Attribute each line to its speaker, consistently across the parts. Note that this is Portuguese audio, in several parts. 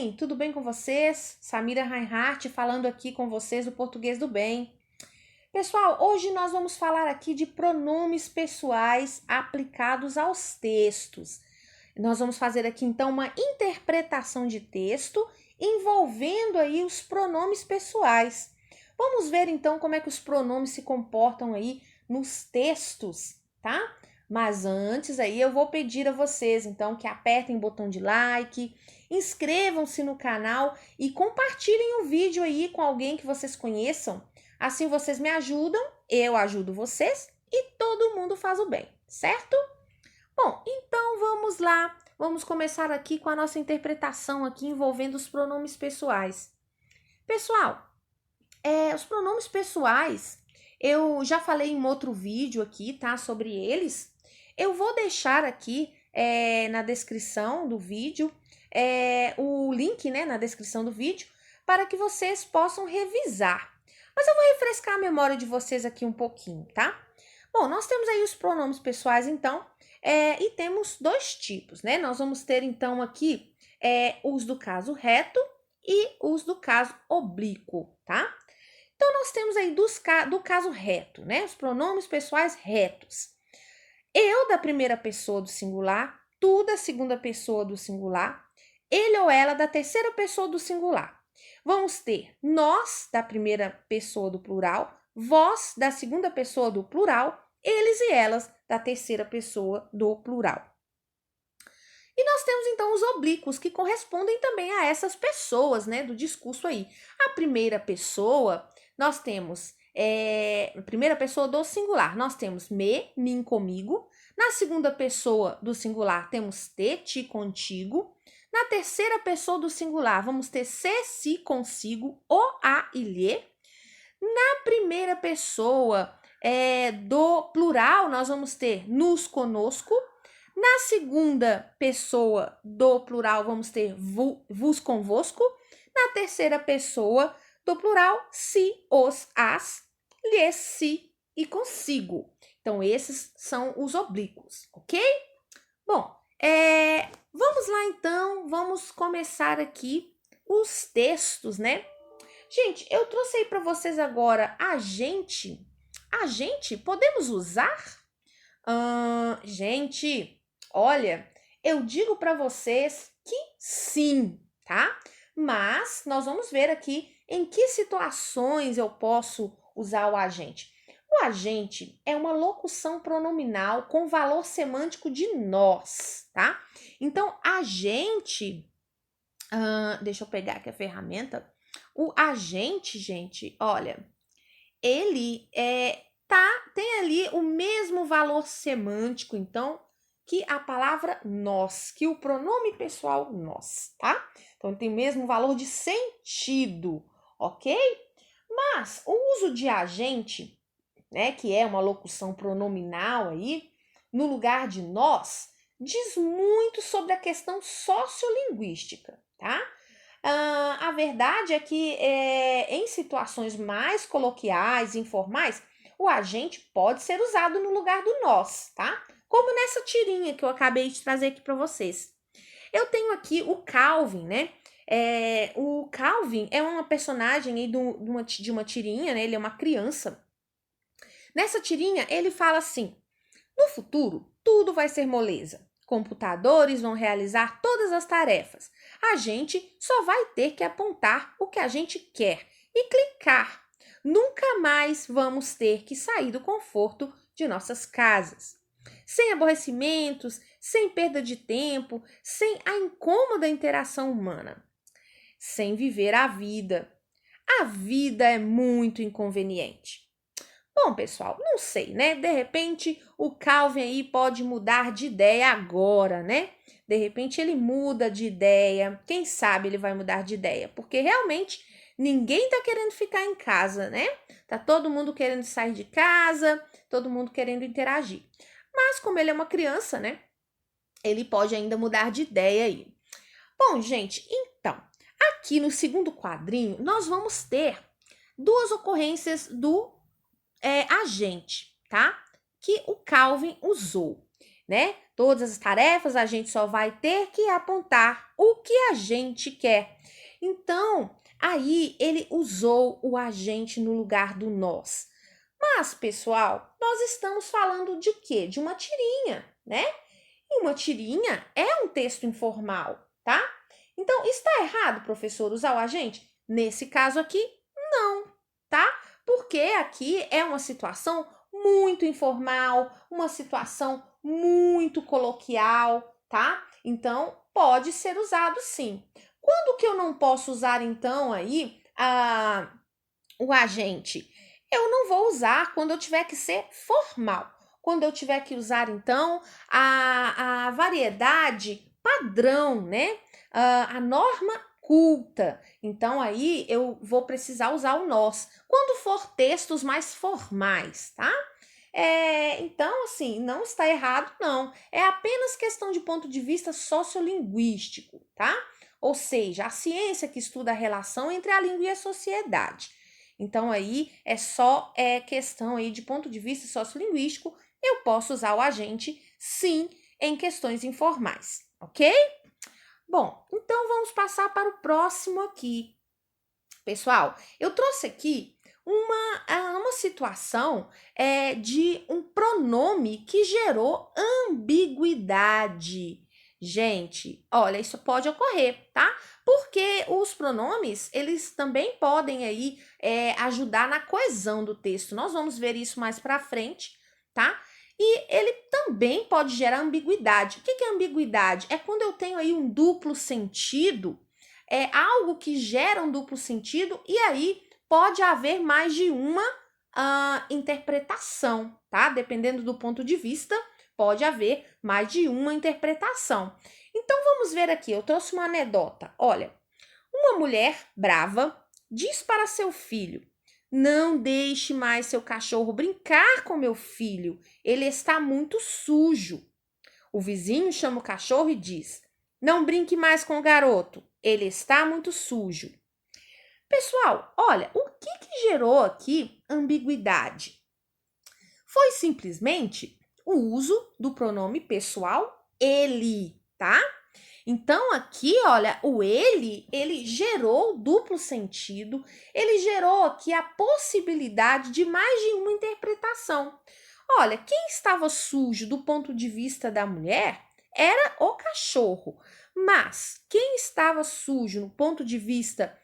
Speaker 1: bem? Tudo bem com vocês? Samira Reinhardt falando aqui com vocês do Português do Bem. Pessoal, hoje nós vamos falar aqui de pronomes pessoais aplicados aos textos. Nós vamos fazer aqui então uma interpretação de texto envolvendo aí os pronomes pessoais. Vamos ver então como é que os pronomes se comportam aí nos textos, tá? Mas antes aí eu vou pedir a vocês então que apertem o botão de like, inscrevam-se no canal e compartilhem o vídeo aí com alguém que vocês conheçam. Assim vocês me ajudam, eu ajudo vocês e todo mundo faz o bem, certo? Bom, então vamos lá. Vamos começar aqui com a nossa interpretação aqui envolvendo os pronomes pessoais. Pessoal, os pronomes pessoais, eu já falei em outro vídeo aqui, tá? Sobre eles. Eu vou deixar aqui na descrição do vídeo, o link, né, na descrição do vídeo, para que vocês possam revisar. Mas eu vou refrescar a memória de vocês aqui um pouquinho, tá? Bom, nós temos aí os pronomes pessoais, então, e temos dois tipos, né? Nós vamos ter, então, aqui os do caso reto e os do caso oblíquo, tá? Então, nós temos aí do caso reto, né? Os pronomes pessoais retos. Eu da primeira pessoa do singular, tu da segunda pessoa do singular, ele ou ela da terceira pessoa do singular. Vamos ter nós da primeira pessoa do plural, vós da segunda pessoa do plural, eles e elas da terceira pessoa do plural. E nós temos então os oblíquos, que correspondem também a essas pessoas, né, do discurso aí. A primeira pessoa, nós temos a primeira pessoa do singular, nós temos me, mim, comigo. Na segunda pessoa do singular, temos te, ti, contigo. Na terceira pessoa do singular, vamos ter se, si, consigo, o, a e lhe. Na primeira pessoa do plural, nós vamos ter nos, conosco. Na segunda pessoa do plural, vamos ter vos, convosco. Na terceira pessoa do plural, si, os, as, lhes, si e consigo. Então, esses são os oblíquos, ok? Bom, vamos lá então, vamos começar aqui os textos, né? Gente, eu trouxe aí para vocês agora agente. Agente, podemos usar? Gente, olha, eu digo para vocês que sim, tá? Mas nós vamos ver aqui em que situações eu posso usar o agente. O agente é uma locução pronominal com valor semântico de nós, tá? Então, agente, deixa eu pegar aqui a ferramenta. O agente, gente, olha, ele tem ali o mesmo valor semântico, então, que a palavra nós, que o pronome pessoal nós, tá? Então, tem o mesmo valor de sentido, ok? Mas o uso de agente, né, que é uma locução pronominal aí, no lugar de nós, diz muito sobre a questão sociolinguística, tá? A verdade é que em situações mais coloquiais, informais, o agente pode ser usado no lugar do nós, tá? Como nessa tirinha que eu acabei de trazer aqui para vocês. Eu tenho aqui o Calvin, né? O Calvin é uma personagem aí de uma tirinha, né? Ele é uma criança. Nessa tirinha, ele fala assim: no futuro, tudo vai ser moleza. Computadores vão realizar todas as tarefas. A gente só vai ter que apontar o que a gente quer e clicar. Nunca mais vamos ter que sair do conforto de nossas casas. Sem aborrecimentos, sem perda de tempo, sem a incômoda interação humana. Sem viver a vida. A vida é muito inconveniente. Bom, pessoal, não sei, né? De repente, o Calvin aí pode mudar de ideia agora, né? De repente, ele muda de ideia. Quem sabe ele vai mudar de ideia? Porque realmente ninguém tá querendo ficar em casa, né? Tá todo mundo querendo sair de casa, todo mundo querendo interagir. Mas como ele é uma criança, né? Ele pode ainda mudar de ideia aí. Bom, gente, então, aqui no segundo quadrinho, nós vamos ter duas ocorrências do agente, tá? Que o Calvin usou. né? Todas as tarefas a gente só vai ter que apontar o que a gente quer. Então, aí ele usou o agente no lugar do nós. Mas, pessoal, nós estamos falando de quê? De uma tirinha, né? E uma tirinha é um texto informal, tá? Então, está errado, professor, usar o agente? Nesse caso aqui, não, tá? Porque aqui é uma situação muito informal, uma situação muito coloquial, tá? Então, pode ser usado sim. Quando que eu não posso usar, então, aí, o agente? Eu não vou usar quando eu tiver que ser formal. Quando eu tiver que usar, então, a variedade padrão, né? A norma culta. Então, aí eu vou precisar usar o nós. Quando for textos mais formais, tá? Então, assim, não está errado, não. É apenas questão de ponto de vista sociolinguístico, tá? Ou seja, a ciência que estuda a relação entre a língua e a sociedade. Então, aí é só questão aí de ponto de vista sociolinguístico. Eu posso usar o agente, sim, em questões informais, ok? Bom, então vamos passar para o próximo aqui. Pessoal, eu trouxe aqui uma situação de um pronome que gerou ambiguidade. Gente, olha, isso pode ocorrer, tá? Porque os pronomes, eles também podem aí ajudar na coesão do texto. Nós vamos ver isso mais para frente, tá? E ele também pode gerar ambiguidade. O que é ambiguidade? É quando eu tenho aí um duplo sentido, algo que gera um duplo sentido, e aí pode haver mais de uma interpretação, tá? Dependendo do ponto de vista, pode haver mais de uma interpretação. Então, vamos ver aqui, eu trouxe uma anedota. Olha, uma mulher brava diz para seu filho: não deixe mais seu cachorro brincar com meu filho, ele está muito sujo. O vizinho chama o cachorro e diz: não brinque mais com o garoto, ele está muito sujo. Pessoal, olha, o que gerou aqui ambiguidade? Foi simplesmente o uso do pronome pessoal ele, tá? Então, aqui, olha, o ele gerou duplo sentido, ele gerou aqui a possibilidade de mais de uma interpretação. Olha, quem estava sujo do ponto de vista da mulher era o cachorro, mas quem estava sujo do ponto de vista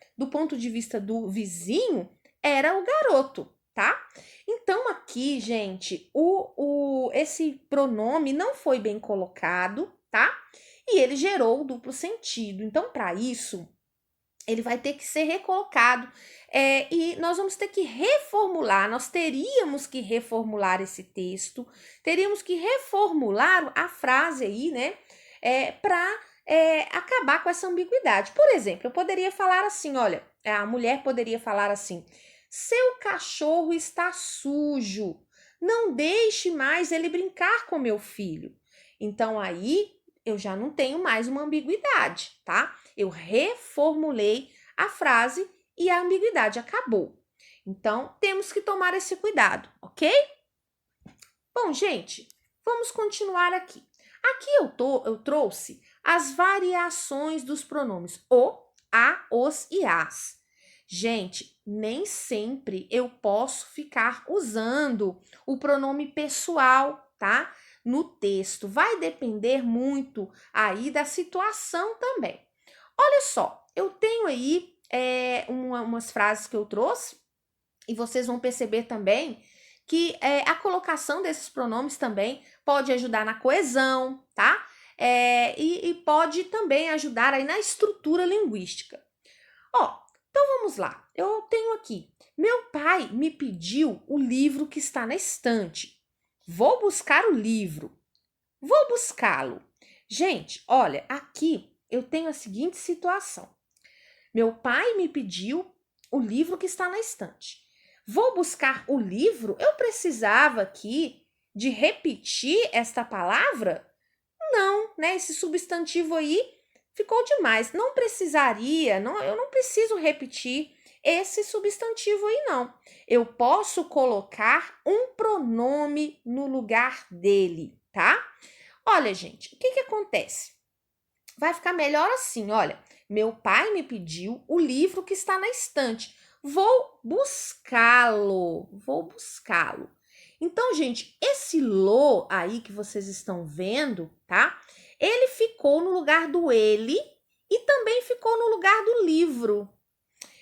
Speaker 1: do vizinho era o garoto, tá? Então, aqui, gente, esse pronome não foi bem colocado, tá? E ele gerou o duplo sentido. Então, para isso, ele vai ter que ser recolocado. E nós vamos ter que reformular, nós teríamos que reformular esse texto, teríamos que reformular a frase aí, né? Para acabar com essa ambiguidade. Por exemplo, eu poderia falar assim, olha, a mulher poderia falar assim: seu cachorro está sujo, não deixe mais ele brincar com meu filho. Então, aí eu já não tenho mais uma ambiguidade, tá? Eu reformulei a frase e a ambiguidade acabou. Então, temos que tomar esse cuidado, ok? Bom, gente, vamos continuar aqui. Aqui eu trouxe as variações dos pronomes o, a, os e as. Gente, nem sempre eu posso ficar usando o pronome pessoal, tá? No texto. Vai depender muito aí da situação também. Olha só, eu tenho aí umas frases que eu trouxe e vocês vão perceber também que a colocação desses pronomes também pode ajudar na coesão, tá? E pode também ajudar aí na estrutura linguística. Ó, então vamos lá. Eu tenho aqui: meu pai me pediu o livro que está na estante. Vou buscar o livro. Vou buscá-lo. Gente, olha, aqui eu tenho a seguinte situação. Meu pai me pediu o livro que está na estante. Vou buscar o livro? Eu precisava aqui de repetir esta palavra? Não, né? Esse substantivo aí ficou demais. Não precisaria, eu não preciso repetir esse substantivo aí, não. Eu posso colocar um pronome no lugar dele, tá? Olha, gente, o que que acontece? Vai ficar melhor assim, olha. Meu pai me pediu o livro que está na estante. Vou buscá-lo. Vou buscá-lo. Então, gente, esse lo aí que vocês estão vendo, tá? Ele ficou no lugar do ele e também ficou no lugar do livro.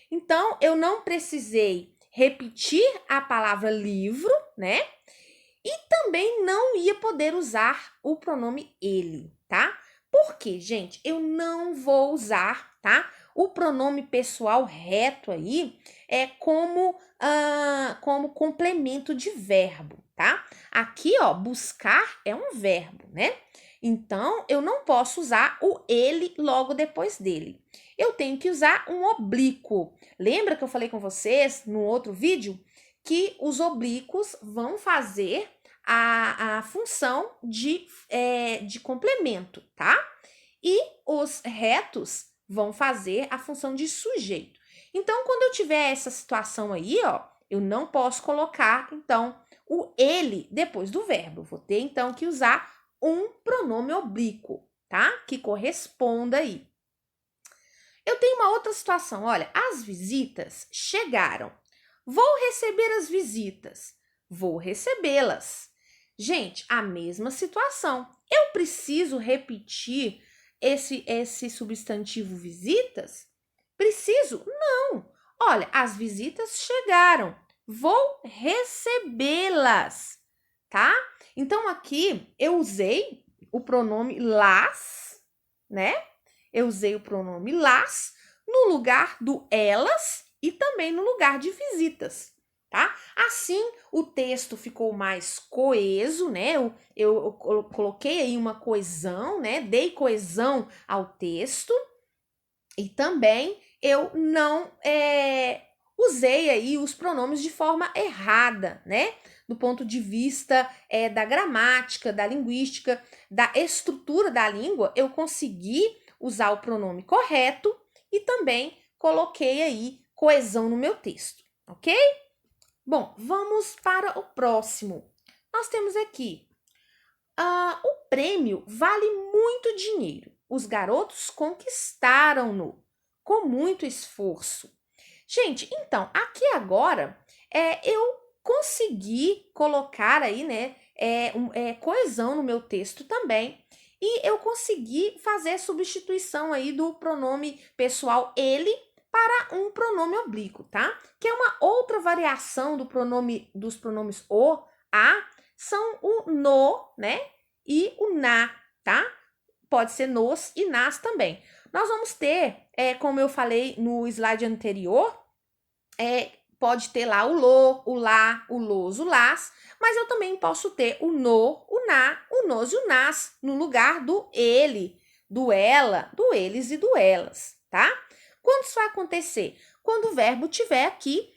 Speaker 1: Então, eu não precisei repetir a palavra livro, né? E também não ia poder usar o pronome ele, tá? Por quê, gente? Eu não vou usar, tá? O pronome pessoal reto aí é como complemento de verbo, tá? Aqui, ó, buscar é um verbo, né? Então, eu não posso usar o ele logo depois dele. Eu tenho que usar um oblíquo. Lembra que eu falei com vocês no outro vídeo que os oblíquos vão fazer a função de complemento, tá? E os retos vão fazer a função de sujeito. Então, quando eu tiver essa situação aí, ó, eu não posso colocar, então, o ele depois do verbo. Vou ter, então, que usar um pronome oblíquo, tá? Que corresponda aí. Eu tenho uma outra situação, olha, as visitas chegaram. Vou receber as visitas. Vou recebê-las. Gente, a mesma situação. Eu preciso repetir esse substantivo visitas? Preciso? Não. Olha, as visitas chegaram. Vou recebê-las, tá? Então aqui eu usei o pronome las, né? Eu usei o pronome las no lugar do elas e também no lugar de visitas, tá? Assim, o texto ficou mais coeso, né? Eu coloquei aí uma coesão, né? Dei coesão ao texto e também eu não usei aí os pronomes de forma errada, né? Do ponto de vista da gramática, da linguística, da estrutura da língua, eu consegui usar o pronome correto e também coloquei aí coesão no meu texto, ok? Bom, vamos para o próximo. Nós temos aqui, o prêmio vale muito dinheiro. Os garotos conquistaram-no com muito esforço. Gente, então, aqui agora, eu consegui colocar aí, né, coesão no meu texto também, e eu consegui fazer substituição aí do pronome pessoal ele para um pronome oblíquo, tá? Que é uma outra variação dos pronomes o, a, são o no, né, e o na, tá? Pode ser nos e nas também. Nós vamos ter, como eu falei no slide anterior, pode ter lá o lo, o lá, o los, o las, mas eu também posso ter o no, o na, o nos e o nas no lugar do ele, do ela, do eles e do elas, tá? Quando isso vai acontecer? Quando o verbo tiver aqui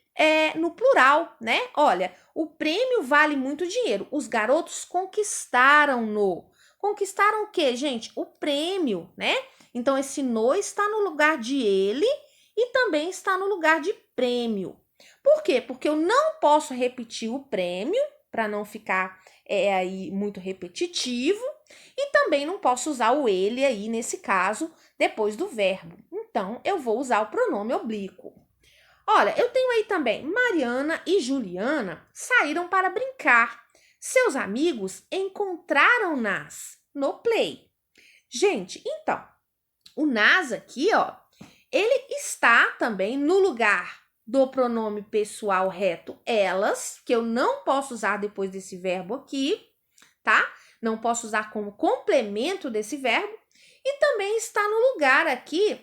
Speaker 1: no plural, né? Olha, o prêmio vale muito dinheiro. Os garotos conquistaram-no. Conquistaram o quê, gente? O prêmio, né? Então, esse no está no lugar de ele e também está no lugar de prêmio. Por quê? Porque eu não posso repetir o prêmio para não ficar aí muito repetitivo e também não posso usar o ele aí nesse caso depois do verbo. Então eu vou usar o pronome oblíquo. Olha, eu tenho aí também Mariana e Juliana saíram para brincar. Seus amigos encontraram-nas no play. Gente, então, o nas aqui, ó, ele está também no lugar do pronome pessoal reto elas, que eu não posso usar depois desse verbo aqui, tá? Não posso usar como complemento desse verbo. E também está no lugar aqui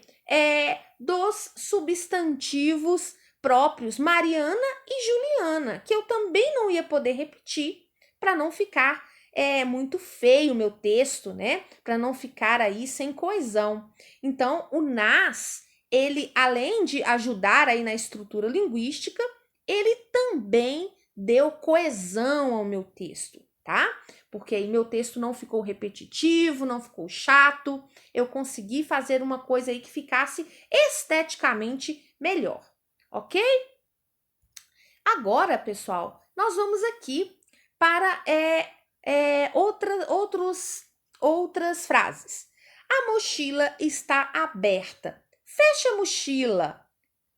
Speaker 1: dos substantivos próprios Mariana e Juliana, que eu também não ia poder repetir para não ficar muito feio o meu texto, né? Para não ficar aí sem coesão. Então, o nas, ele, além de ajudar aí na estrutura linguística, ele também deu coesão ao meu texto, tá? Porque aí meu texto não ficou repetitivo, não ficou chato, eu consegui fazer uma coisa aí que ficasse esteticamente melhor, ok? Agora, pessoal, nós vamos aqui para outras frases. A mochila está aberta. Feche a mochila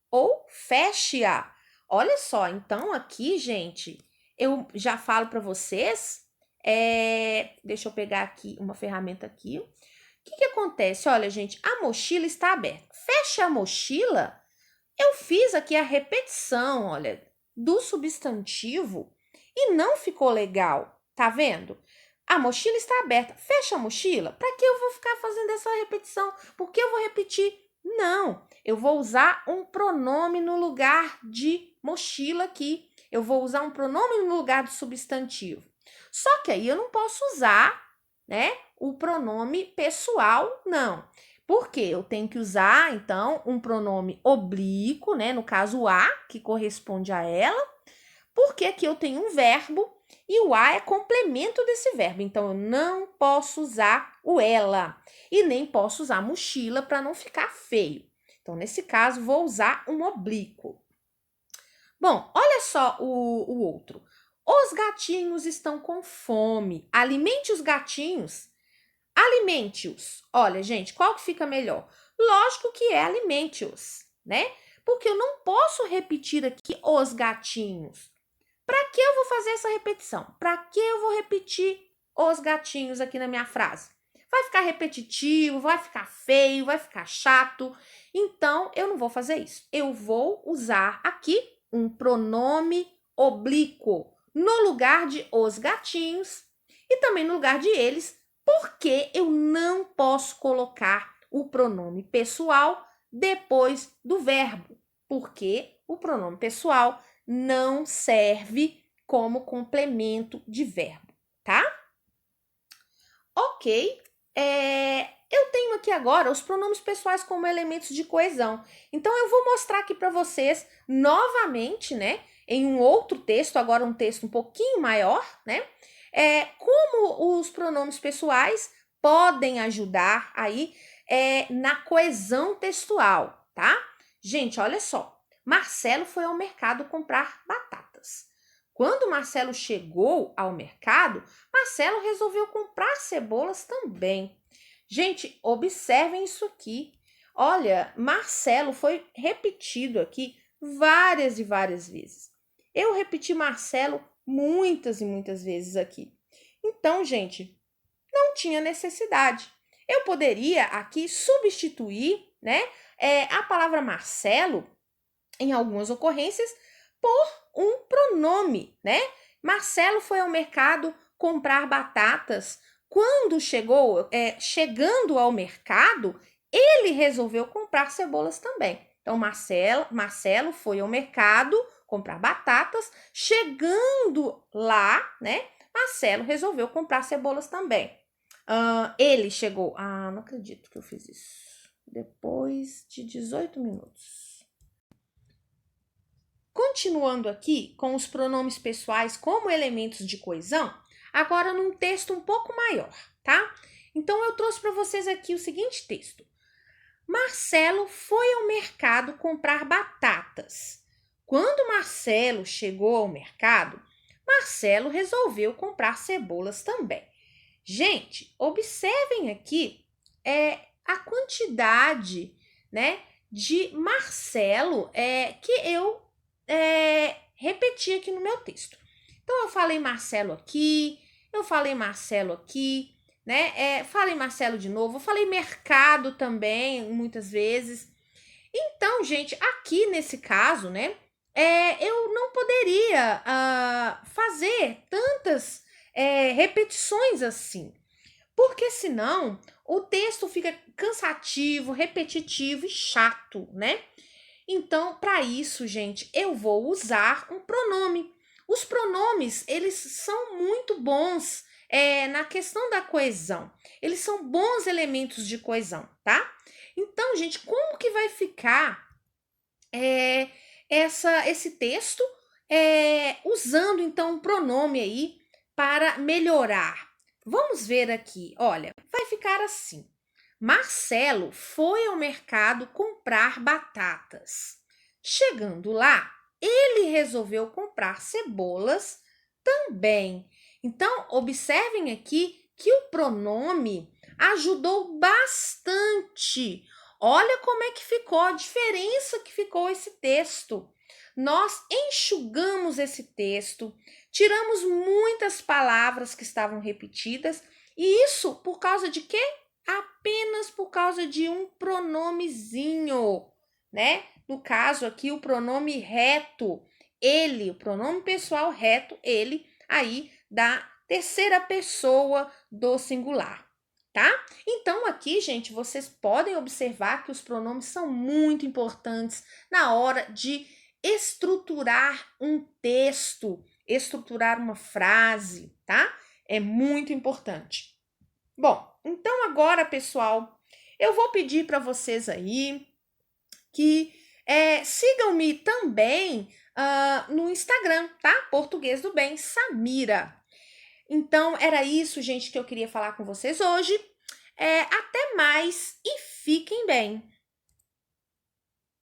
Speaker 1: ou feche-a. Olha só, então aqui, gente, eu já falo para vocês. Deixa eu pegar aqui uma ferramenta aqui. O que acontece? Olha, gente, a mochila está aberta. Feche a mochila. Eu fiz aqui a repetição, olha, do substantivo e não ficou legal. Tá vendo? A mochila está aberta. Fecha a mochila. Para que eu vou ficar fazendo essa repetição? Por que eu vou repetir? Não, eu vou usar um pronome no lugar de mochila aqui. Eu vou usar um pronome no lugar do substantivo. Só que aí eu não posso usar, né, o pronome pessoal, não. Porque eu tenho que usar, então, um pronome oblíquo, né, no caso a, que corresponde a ela, porque aqui eu tenho um verbo e o a é complemento desse verbo. Então, eu não posso usar o ela e nem posso usar mochila para não ficar feio. Então, nesse caso, vou usar um oblíquo. Bom, olha só o outro. Os gatinhos estão com fome. Alimente os gatinhos. Alimente-os. Olha, gente, qual que fica melhor? Lógico que é alimente-os, né? Porque eu não posso repetir aqui os gatinhos. Para que eu vou fazer essa repetição? Para que eu vou repetir os gatinhos aqui na minha frase? Vai ficar repetitivo, vai ficar feio, vai ficar chato. Então, eu não vou fazer isso. Eu vou usar aqui um pronome oblíquo no lugar de os gatinhos e também no lugar de eles, porque eu não posso colocar o pronome pessoal depois do verbo, porque o pronome pessoal não serve como complemento de verbo, tá? Ok. Eu tenho aqui agora os pronomes pessoais como elementos de coesão. Então, eu vou mostrar aqui para vocês novamente, né? Em um outro texto, agora um texto um pouquinho maior, né? Como os pronomes pessoais podem ajudar aí na coesão textual, tá? Gente, olha só. Marcelo foi ao mercado comprar batatas. Quando Marcelo chegou ao mercado, Marcelo resolveu comprar cebolas também. Gente, observem isso aqui. Olha, Marcelo foi repetido aqui várias e várias vezes. Eu repeti Marcelo muitas e muitas vezes aqui. Então, gente, não tinha necessidade. Eu poderia aqui substituir, né, a palavra Marcelo, em algumas ocorrências, por um pronome, né? Marcelo foi ao mercado comprar batatas. Quando chegando ao mercado, ele resolveu comprar cebolas também. Então, Marcelo foi ao mercado comprar batatas. Chegando lá, né? Marcelo resolveu comprar cebolas também. Ele chegou... não acredito que eu fiz isso. Depois de 18 minutos. Continuando aqui com os pronomes pessoais como elementos de coesão, agora num texto um pouco maior, tá? Então, eu trouxe para vocês aqui o seguinte texto. Marcelo foi ao mercado comprar batatas. Quando Marcelo chegou ao mercado, Marcelo resolveu comprar cebolas também. Gente, observem aqui a quantidade, né, de Marcelo que eu repeti aqui no meu texto. Então, eu falei Marcelo aqui, eu falei Marcelo aqui, né? Falei Marcelo de novo, eu falei mercado também, muitas vezes. Então, gente, aqui nesse caso, né? Eu não poderia fazer tantas repetições assim, porque senão o texto fica cansativo, repetitivo e chato, né? Então, para isso, gente, eu vou usar um pronome. Os pronomes, eles são muito bons na questão da coesão. Eles são bons elementos de coesão, tá? Então, gente, como que vai ficar esse texto usando, então, um pronome aí para melhorar? Vamos ver aqui. Olha, vai ficar assim. Marcelo foi ao mercado comprar batatas. Chegando lá, ele resolveu comprar cebolas também. Então, observem aqui que o pronome ajudou bastante. Olha como é que ficou, a diferença que ficou esse texto. Nós enxugamos esse texto, tiramos muitas palavras que estavam repetidas, e isso por causa de quê? Apenas por causa de um pronomezinho, né? No caso aqui, o pronome reto, ele, o pronome pessoal reto, ele, aí da terceira pessoa do singular, tá? Então aqui, gente, vocês podem observar que os pronomes são muito importantes na hora de estruturar um texto, estruturar uma frase, tá? É muito importante. Bom, então agora, pessoal, eu vou pedir para vocês aí que sigam-me também no Instagram, tá? Português do Bem, Samira. Então, era isso, gente, que eu queria falar com vocês hoje. Até mais e fiquem bem!